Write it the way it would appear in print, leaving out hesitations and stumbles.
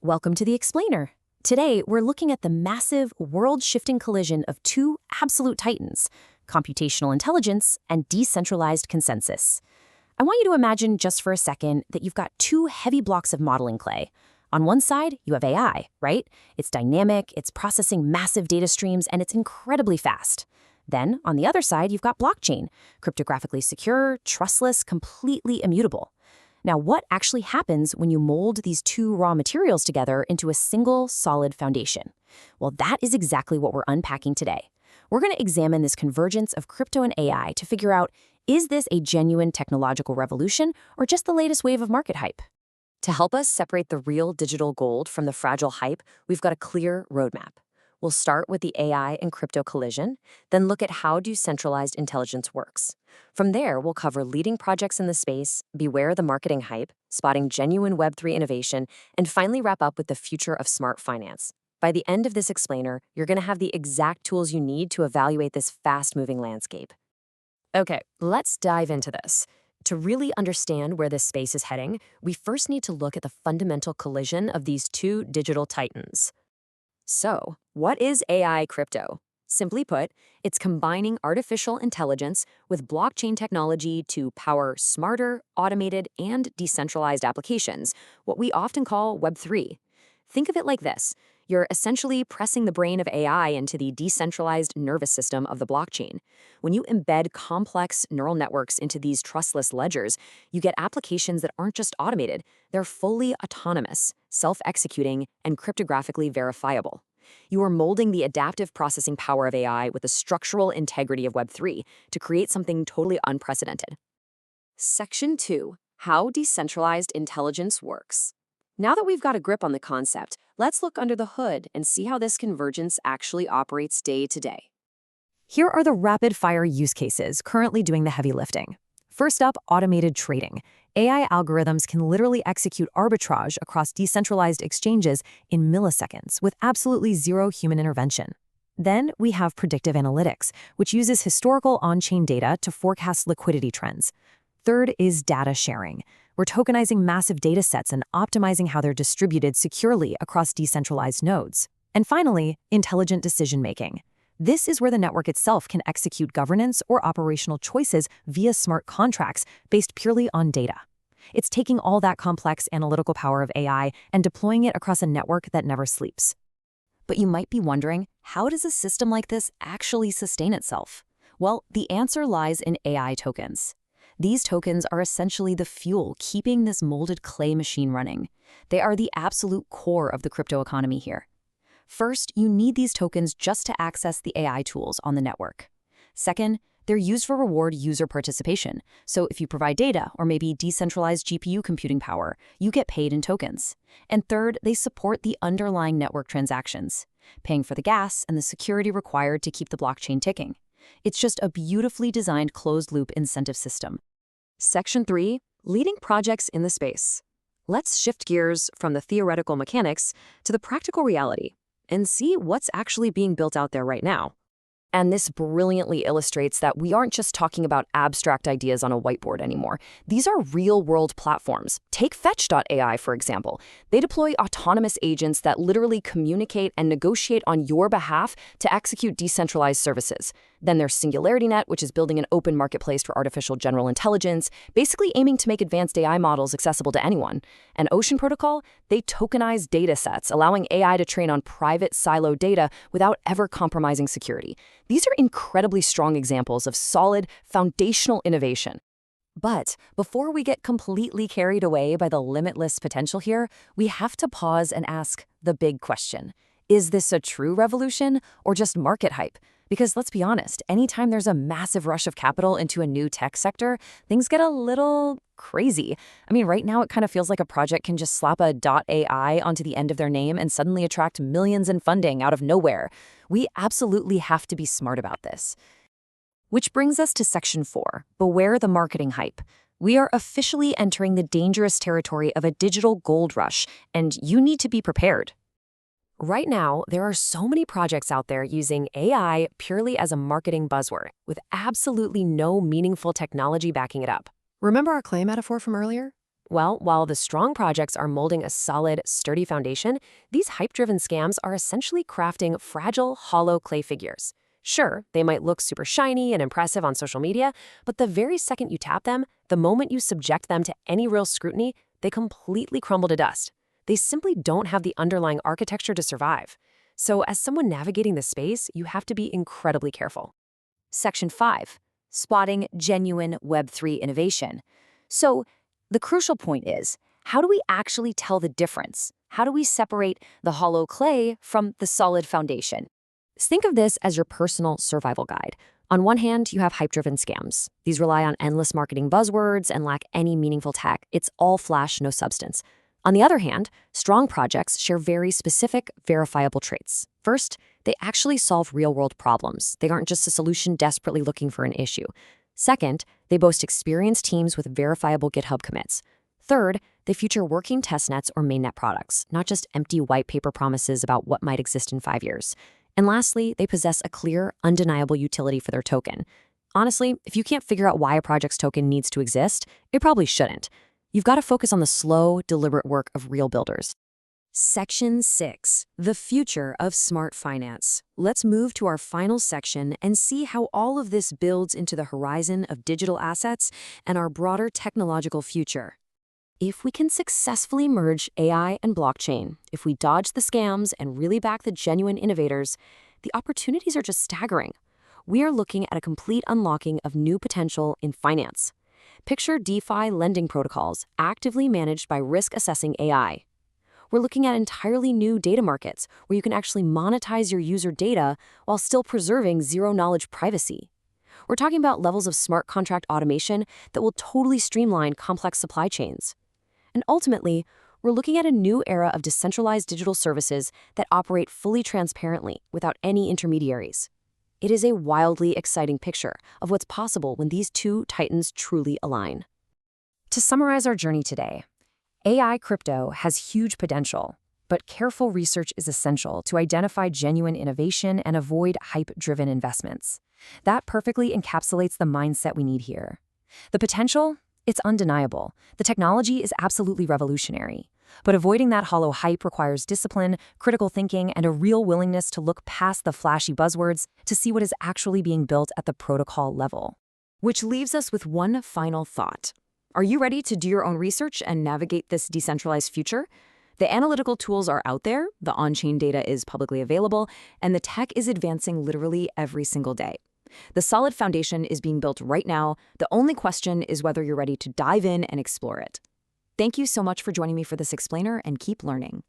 Welcome to the Explainer. Today, we're looking at the massive, world-shifting collision of two absolute titans, computational intelligence and decentralized consensus. I want you to imagine just for a second that you've got two heavy blocks of modeling clay. On one side, you have AI, right? It's dynamic, it's processing massive data streams, and it's incredibly fast. Then, on the other side, you've got blockchain, cryptographically secure, trustless, completely immutable. Now, what actually happens when you mold these two raw materials together into a single, solid foundation? Well, that is exactly what we're unpacking today. We're going to examine this convergence of crypto and AI to figure out, is this a genuine technological revolution or just the latest wave of market hype? To help us separate the real digital gold from the fragile hype, we've got a clear roadmap. We'll start with the AI and crypto collision, then look at how decentralized intelligence works. From there, we'll cover leading projects in the space, beware the marketing hype, spotting genuine Web3 innovation, and finally wrap up with the future of smart finance. By the end of this explainer, you're going to have the exact tools you need to evaluate this fast-moving landscape. Okay, let's dive into this. To really understand where this space is heading, we first need to look at the fundamental collision of these two digital titans. So, what is AI crypto? Simply put, it's combining artificial intelligence with blockchain technology to power smarter, automated, and decentralized applications, what we often call Web3. Think of it like this. You're essentially pressing the brain of AI into the decentralized nervous system of the blockchain. When you embed complex neural networks into these trustless ledgers, you get applications that aren't just automated, they're fully autonomous, self-executing, and cryptographically verifiable. You are molding the adaptive processing power of AI with the structural integrity of Web3 to create something totally unprecedented. Section 2. How decentralized intelligence works. Now that we've got a grip on the concept, let's look under the hood and see how this convergence actually operates day to day. Here are the rapid-fire use cases currently doing the heavy lifting. First up, automated trading. AI algorithms can literally execute arbitrage across decentralized exchanges in milliseconds with absolutely zero human intervention. Then we have predictive analytics, which uses historical on-chain data to forecast liquidity trends. Third is data sharing. We're tokenizing massive data sets and optimizing how they're distributed securely across decentralized nodes. And finally, intelligent decision-making. This is where the network itself can execute governance or operational choices via smart contracts based purely on data. It's taking all that complex analytical power of AI and deploying it across a network that never sleeps. But you might be wondering, how does a system like this actually sustain itself? Well, the answer lies in AI tokens. These tokens are essentially the fuel keeping this molded clay machine running. They are the absolute core of the crypto economy here. First, you need these tokens just to access the AI tools on the network. Second, they're used for reward user participation. So if you provide data or maybe decentralized GPU computing power, you get paid in tokens. And third, they support the underlying network transactions, paying for the gas and the security required to keep the blockchain ticking. It's just a beautifully designed closed-loop incentive system. Section 3. Leading projects in the space. Let's shift gears from the theoretical mechanics to the practical reality and see what's actually being built out there right now. And this brilliantly illustrates that we aren't just talking about abstract ideas on a whiteboard anymore. These are real-world platforms. Take Fetch.ai, for example. They deploy autonomous agents that literally communicate and negotiate on your behalf to execute decentralized services. Then there's SingularityNet, which is building an open marketplace for artificial general intelligence, basically aiming to make advanced AI models accessible to anyone. And Ocean Protocol, they tokenize data sets, allowing AI to train on private siloed data without ever compromising security. These are incredibly strong examples of solid, foundational innovation. But before we get completely carried away by the limitless potential here, we have to pause and ask the big question. Is this a true revolution or just market hype? Because let's be honest, anytime there's a massive rush of capital into a new tech sector, things get a little crazy. I mean, right now it kind of feels like a project can just slap a .ai onto the end of their name and suddenly attract millions in funding out of nowhere. We absolutely have to be smart about this. Which brings us to Section 4, beware the marketing hype. We are officially entering the dangerous territory of a digital gold rush, and you need to be prepared. Right now, there are so many projects out there using AI purely as a marketing buzzword, with absolutely no meaningful technology backing it up. Remember our clay metaphor from earlier? Well, while the strong projects are molding a solid, sturdy foundation, these hype-driven scams are essentially crafting fragile, hollow clay figures. Sure, they might look super shiny and impressive on social media, but the very second you tap them, the moment you subject them to any real scrutiny, they completely crumble to dust. They simply don't have the underlying architecture to survive. So as someone navigating this space, you have to be incredibly careful. Section 5. Spotting genuine Web3 innovation. So the crucial point is, how do we actually tell the difference? How do we separate the hollow clay from the solid foundation? Think of this as your personal survival guide. On one hand, you have hype-driven scams. These rely on endless marketing buzzwords and lack any meaningful tech. It's all flash, no substance. On the other hand, strong projects share very specific, verifiable traits. First, they actually solve real-world problems. They aren't just a solution desperately looking for an issue. Second, they boast experienced teams with verifiable GitHub commits. Third, they feature working testnets or mainnet products, not just empty white paper promises about what might exist in 5 years. And lastly, they possess a clear, undeniable utility for their token. Honestly, if you can't figure out why a project's token needs to exist, it probably shouldn't. You've got to focus on the slow, deliberate work of real builders. Section 6. The future of smart finance. Let's move to our final section and see how all of this builds into the horizon of digital assets and our broader technological future. If we can successfully merge AI and blockchain, if we dodge the scams and really back the genuine innovators, the opportunities are just staggering. We are looking at a complete unlocking of new potential in finance. Picture DeFi lending protocols actively managed by risk-assessing AI. We're looking at entirely new data markets where you can actually monetize your user data while still preserving zero-knowledge privacy. We're talking about levels of smart contract automation that will totally streamline complex supply chains. And ultimately, we're looking at a new era of decentralized digital services that operate fully transparently without any intermediaries. It is a wildly exciting picture of what's possible when these two titans truly align. To summarize our journey today, AI crypto has huge potential, but careful research is essential to identify genuine innovation and avoid hype-driven investments. That perfectly encapsulates the mindset we need here. The potential? It's undeniable. The technology is absolutely revolutionary. But avoiding that hollow hype requires discipline, critical thinking, and a real willingness to look past the flashy buzzwords to see what is actually being built at the protocol level. Which leaves us with one final thought. Are you ready to do your own research and navigate this decentralized future? The analytical tools are out there, the on-chain data is publicly available, and the tech is advancing literally every single day. The solid foundation is being built right now. The only question is whether you're ready to dive in and explore it. Thank you so much for joining me for this explainer, and keep learning.